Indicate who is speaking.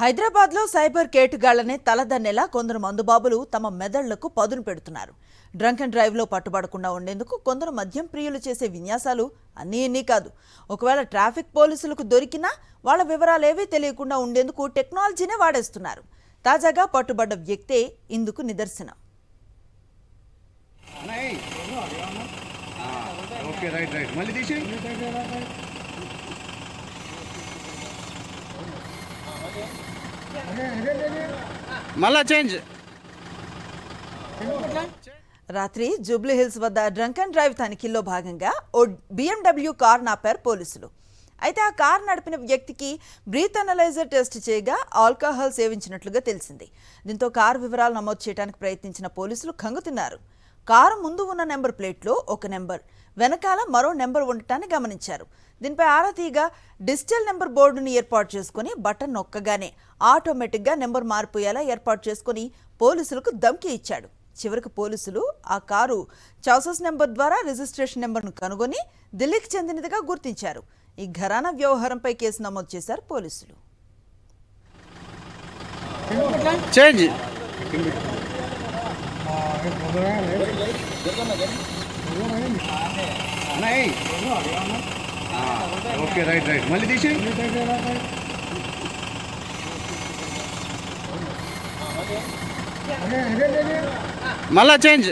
Speaker 1: హైదరాబాద్లో సైబర్ కేటుగాళ్లనే తలదన్నేలా కొందరు మందుబాబులు తమ మెదళ్లకు పదును పెడుతున్నారు. డ్రంక్ అండ్ డ్రైవ్లో పట్టుబడకుండా ఉండేందుకు కొందరు మద్యం ప్రియులు చేసే విన్యాసాలు అన్నీ ఇన్ని కాదు. ఒకవేళ ట్రాఫిక్ పోలీసులకు దొరికినా వాళ్ళ వివరాలేవీ తెలియకుండా ఉండేందుకు టెక్నాలజీనే వాడేస్తున్నారు. తాజాగా పట్టుబడ్డ వ్యక్తే ఇందుకు నిదర్శనం.
Speaker 2: మళ్ళా చేంజ్.
Speaker 1: రాత్రి జూబ్లీ హిల్స్ వద్ద డ్రంక్ అండ్ డ్రైవ్ తనిఖీల్లో భాగంగా ఓ BMW కార్ నాపారు పోలీసులు. అయితే ఆ కార్ నడిపిన వ్యక్తికి బ్రీత్ అనలైజర్ టెస్ట్ చేయగా ఆల్కహాల్ సేవించినట్లుగా తెలిసింది. దీంతో కారు వివరాలు నమోదు చేయడానికి ప్రయత్నించిన పోలీసులు కంగుతిన్నారు. కారు ముందు ఉన్న నెంబర్ ప్లేట్లో ఒక నెంబర్, వెనకాల మరో నెంబర్ ఉండటాన్ని గమనించారు. దీనిపై ఆరా తీయగా డిజిటల్ నెంబర్ బోర్డుని ఏర్పాటు చేసుకుని బటన్ నొక్కగానే ఆటోమేటిక్గా నెంబర్ మారిపోయేలా ఏర్పాటు చేసుకుని పోలీసులకు ధమ్కీ ఇచ్చాడు. చివరికి పోలీసులు ఆ కారు చౌసస్ నెంబర్ ద్వారా రిజిస్ట్రేషన్ నెంబర్ను కనుగొని ఢిల్లీకి చెందినదిగా గుర్తించారు. ఈ ఘరానా వ్యవహారంపై కేసు నమోదు చేశారు పోలీసులు.
Speaker 2: మళ్ళీ తీసి మళ్ళా చేంజ్.